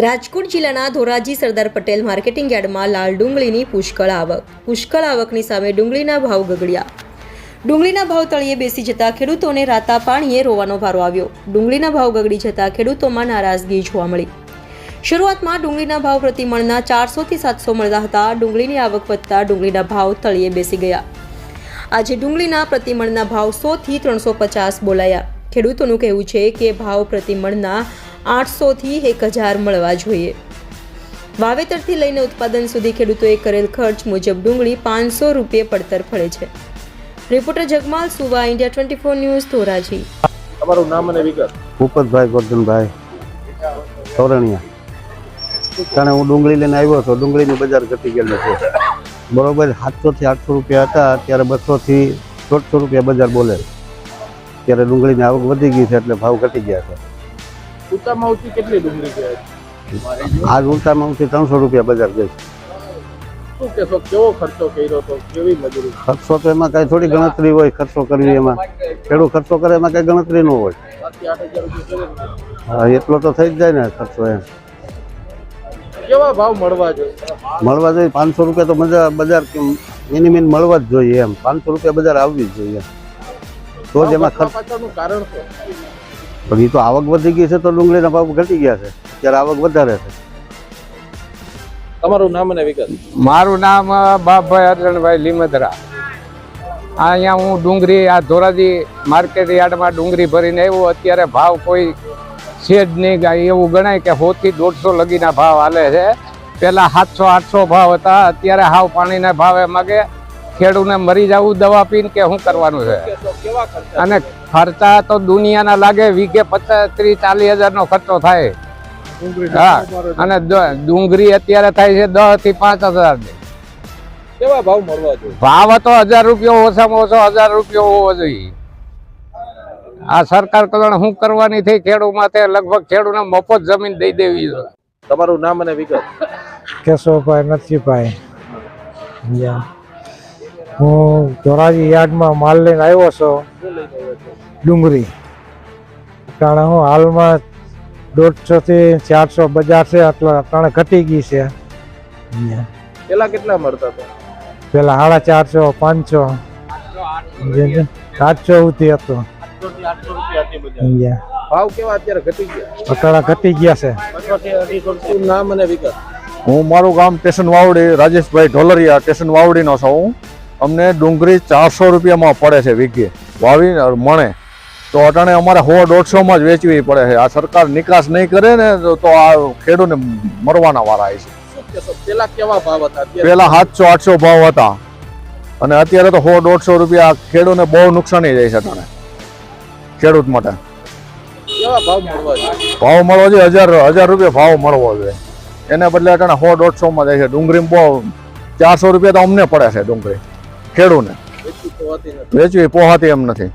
રાજકોટ જિલ્લાના ધોરાજી સરદાર પટેલ માર્કેટિંગ યાર્ડમાં લાલ ડુંગળીની પુષ્કળ આવકની સામે ડુંગળીના ભાવ ગગડ્યા। ડુંગળીના ભાવ તળિયે બેસી જતા ખેડૂતોને રાતા પાણીએ રોવાનો વારો આવ્યો। ડુંગળીના ભાવ ગગડી જતા ખેડૂતોમાં નારાજગી જોવા મળી। શરૂઆતમાં ડુંગળીના ભાવ પ્રતિમણના 400 થી 700 મળતા હતા। ડુંગળીની આવક વધતા ડુંગળીના ભાવ તળિયે બેસી ગયા। આજે ડુંગળીના પ્રતિમણના ભાવ 100 થી 350 બોલાયા। ખેડૂતોનું કહેવું છે કે ભાવ પ્રતિમણના 800 થી 1000 મળવા જોઈએ। વાવેતરથી લઈને ઉત્પાદન સુધી ખેડૂતોએ કરેલ ખર્ચ મુજબ ડુંગળી 500 રૂપિયે પડતર ફળે છે। રિપોર્ટર જગમાલ સુવા, ઇન્ડિયા 24 ન્યૂઝ, ધોરાજી। તમારું નામ અને વિગત? ભૂપતભાઈ ગોરધનભાઈ તોરણિયા। કારણ હું ડુંગળી લઈને આવ્યો હતો, ડુંગળીની બજાર ઘટી ગયેલી છે બરોબર। 700 થી 800 રૂપિયા હતા, અત્યારે 200 થી 150 રૂપિયા બજાર બોલે। ત્યારે ડુંગળીની આવક વધી ગઈ છે એટલે ભાવ ઘટી ગયા છે। ઊંચામાં ઊંચી કેટલી ડુંગળી છે? આજ ઊંચામાં ઊંચી 300 રૂપિયા બજાર ગઈ છે। શું કહેશો, કેવો ખર્ચો કર્યો તો, કેવી મજૂરી? ખર્ચો તો એમાં કઈ થોડી ગણતરી હોય, ખર્ચો કરવી એમાં ખેડૂત ખર્ચો કરે એમાં કઈ ગણતરી ન હોય। 7,000 રૂપિયા હા, એટલો તો થઈ જ જાય ને ખર્ચો। એમ કેવા ભાવ મળવા જોઈએ? મળવા જોઈએ 500 રૂપિયા તો બજાર મિનિમમ મળવા જ જોઈએ। એમ 500 રૂપિયા બજાર આવવી જ જોઈએ, તો જ એમાં ખર્ચ। પાછળનું કારણ શું? પણ એ તો આવક વધી ગઈ છે તો ડુંગળીના ભાવ ઘટી ગયા છે, ત્યારે આવક વધારે છે। તમારું નામ અને વિગત? મારું નામ બાપભાઈ અરજણભાઈ લીમદરા। અહીંયા હું ડુંગળી આ ધોરાજી માર્કેટ યાર્ડમાં ડુંગળી ભરીને આવ્યો। અત્યારે ભાવ કોઈ છે જ નહીં, એવું ગણાય કે 100 થી 150 લગીના ભાવ હાલે છે। પહેલાં 700-800 ભાવ હતા, અત્યારે હાવ પાણીના ભાવે માગે। ખેડૂતને મરી જવું દવા પીને કે શું કરવાનું છે? અને ખર્ચા તો દુનિયાના લાગે, વીઘે 25-30-40 હજારનો ખર્ચો થાય। હા, અને ડુંગળી અત્યારે થાય છે 10 થી 5000। કેવા ભાવ મળવા જોઈએ? ભાવ તો 1000 રૂપિયા ઓછામાં ઓછો 1000 રૂપિયા હોવો જોઈએ। આ સરકાર કદાચ શું કરવાની થઈ ખેડૂત માટે? લગભગ ખેડૂતને મફત જમીન દઈ દેવી છે। તમારું નામ અને વિગત? કેશવભાઈ નરસિંહભાઈ। હું ધોરાજી યાર્ડમાં માલ લઈને આવ્યો છું, ડુંગળી। કારણ હું હાલમાં 150 થી 400 બજાર છે, એટલે અટાણે ઘટી ગઈ છે। પેલા કેટલા મળતા હતા? પેલા 450, 500, 700 સુધી હતો। 800 રૂપિયા હતી બજાર। ભાવ કેવા અત્યારે ઘટી ગયા? અટાણે ઘટી ગયા છે। 200 નામ અને વિગત? હું મારું ગામ સ્ટેશન વાવડી, રાજેશભાઈ ઢોલરિયા, સ્ટેશન વાવડીનો છું। અમને ડુંગળી 400 રૂપિયામાં પડે છે વીઘે વાવી મણે, તો અટાણે અમારે 100-150 જ વેચવી પડે છે। આ સરકાર નિકાસ નહીં કરે ને તો આ ખેડૂતને મરવાના વારા છે। પેલા કેવા ભાવ હતા? પેલા 700-800 ભાવ હતા, અને અત્યારે તો 100-150 રૂપિયા। ખેડૂતને બહુ નુકસાની જાય છે અટાણે ખેડૂત માટે। કેવા ભાવ મળવા જોઈએ? ભાવ મળવો જોઈએ 1000 રૂપિયા ભાવ મળવો જોઈએ, એને બદલે અટાણે 100-150 જાય છે। ડુંગળી બહુ 400 રૂપિયા તો અમને પડે છે ડુંગળી, ખેડૂતને વેચવી પોહાતી એમ નથી।